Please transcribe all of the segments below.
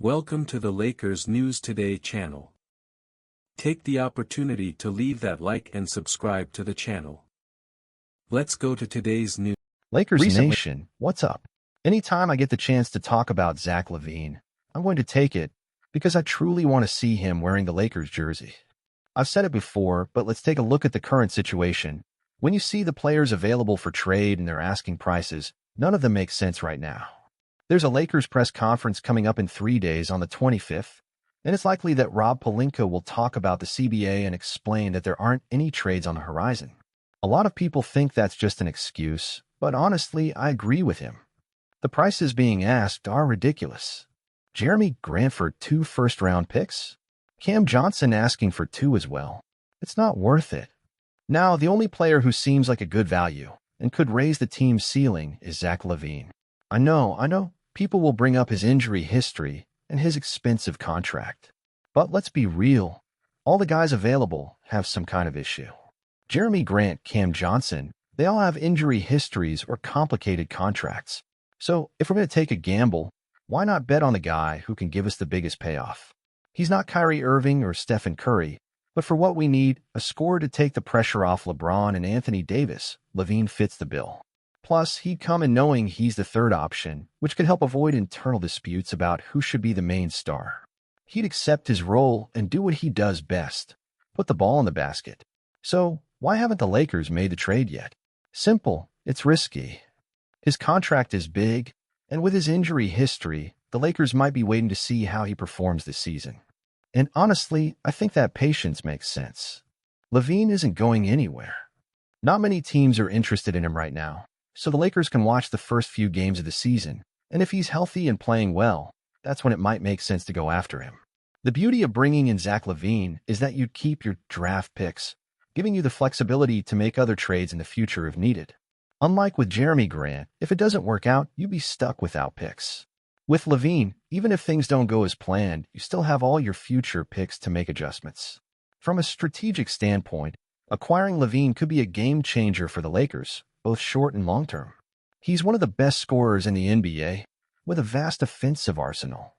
Welcome to the Lakers News Today channel. Take the opportunity to leave that like and subscribe to the channel. Let's go to today's news. Lakers Nation, what's up? Anytime I get the chance to talk about Zach Lavine, I'm going to take it because I truly want to see him wearing the Lakers jersey. I've said it before, but let's take a look at the current situation. When you see the players available for trade and their asking prices, none of them make sense right now. There's a Lakers press conference coming up in 3 days on the 25th, and it's likely that Rob Pelinka will talk about the CBA and explain that there aren't any trades on the horizon. A lot of people think that's just an excuse, but honestly, I agree with him. The prices being asked are ridiculous. Jeremy Grant for 2 first-round picks? Cam Johnson asking for 2 as well. It's not worth it. Now, the only player who seems like a good value and could raise the team's ceiling is Zach Lavine. I know, people will bring up his injury history and his expensive contract. But let's be real. All the guys available have some kind of issue. Jeremy Grant, Cam Johnson, they all have injury histories or complicated contracts. So if we're going to take a gamble, why not bet on the guy who can give us the biggest payoff? He's not Kyrie Irving or Stephen Curry, but for what we need, a scorer to take the pressure off LeBron and Anthony Davis, Lavine fits the bill. Plus, he'd come in knowing he's the third option, which could help avoid internal disputes about who should be the main star. He'd accept his role and do what he does best, put the ball in the basket. So, why haven't the Lakers made the trade yet? Simple, it's risky. His contract is big, and with his injury history, the Lakers might be waiting to see how he performs this season. And honestly, I think that patience makes sense. Lavine isn't going anywhere. Not many teams are interested in him right now, so the Lakers can watch the first few games of the season, and if he's healthy and playing well, that's when it might make sense to go after him. The beauty of bringing in Zach Lavine is that you'd keep your draft picks, giving you the flexibility to make other trades in the future if needed. Unlike with Jeremy Grant, if it doesn't work out, you'd be stuck without picks. With Lavine, even if things don't go as planned, you still have all your future picks to make adjustments. From a strategic standpoint, acquiring Lavine could be a game changer for the Lakers, both short and long term. He's one of the best scorers in the NBA, with a vast offensive arsenal.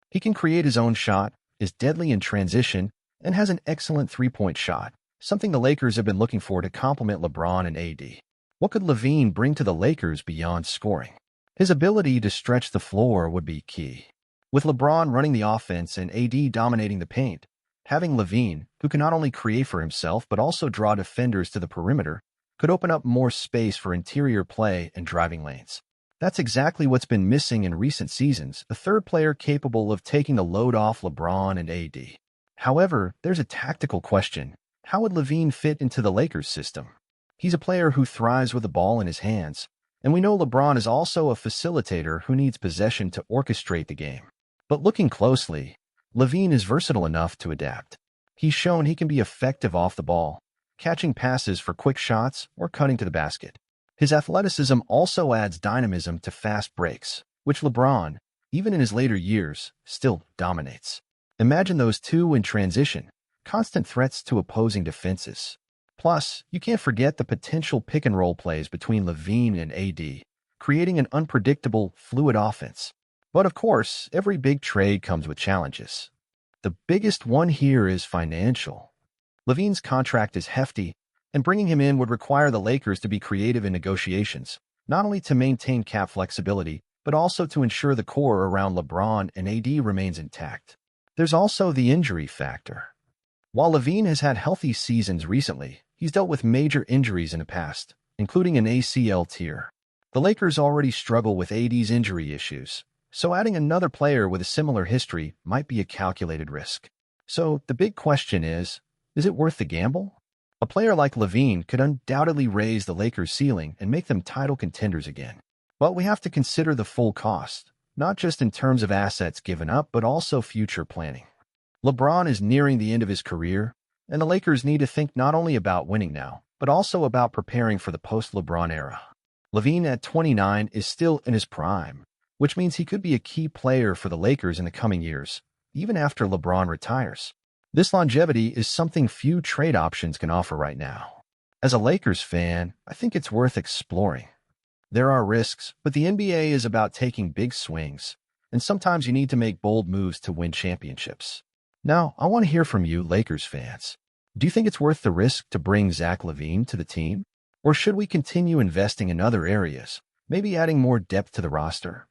He can create his own shot, is deadly in transition, and has an excellent three-point shot, something the Lakers have been looking for to complement LeBron and AD. What could Lavine bring to the Lakers beyond scoring? His ability to stretch the floor would be key. With LeBron running the offense and AD dominating the paint, having Lavine, who can not only create for himself but also draw defenders to the perimeter, could open up more space for interior play and driving lanes. That's exactly what's been missing in recent seasons, a third player capable of taking the load off LeBron and AD. However, there's a tactical question. How would Lavine fit into the Lakers system? He's a player who thrives with the ball in his hands, and we know LeBron is also a facilitator who needs possession to orchestrate the game. But looking closely, Lavine is versatile enough to adapt. He's shown he can be effective off the ball, catching passes for quick shots or cutting to the basket. His athleticism also adds dynamism to fast breaks, which LeBron, even in his later years, still dominates. Imagine those two in transition, constant threats to opposing defenses. Plus, you can't forget the potential pick-and-roll plays between Lavine and AD, creating an unpredictable, fluid offense. But of course, every big trade comes with challenges. The biggest one here is financial. Lavine's contract is hefty, and bringing him in would require the Lakers to be creative in negotiations, not only to maintain cap flexibility, but also to ensure the core around LeBron and AD remains intact. There's also the injury factor. While Lavine has had healthy seasons recently, he's dealt with major injuries in the past, including an ACL tear. The Lakers already struggle with AD's injury issues, so adding another player with a similar history might be a calculated risk. So the big question is it worth the gamble? A player like Lavine could undoubtedly raise the Lakers' ceiling and make them title contenders again. But we have to consider the full cost, not just in terms of assets given up, but also future planning. LeBron is nearing the end of his career, and the Lakers need to think not only about winning now, but also about preparing for the post-LeBron era. Lavine at 29 is still in his prime, which means he could be a key player for the Lakers in the coming years, even after LeBron retires. This longevity is something few trade options can offer right now. As a Lakers fan, I think it's worth exploring. There are risks, but the NBA is about taking big swings, and sometimes you need to make bold moves to win championships. Now, I want to hear from you, Lakers fans. Do you think it's worth the risk to bring Zach Lavine to the team? Or should we continue investing in other areas, maybe adding more depth to the roster?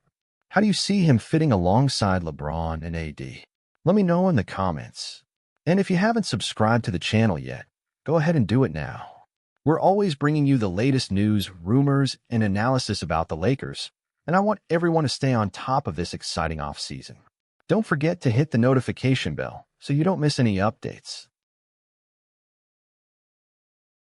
How do you see him fitting alongside LeBron and AD? Let me know in the comments. And if you haven't subscribed to the channel yet, go ahead and do it now. We're always bringing you the latest news, rumors, and analysis about the Lakers, and I want everyone to stay on top of this exciting offseason. Don't forget to hit the notification bell so you don't miss any updates.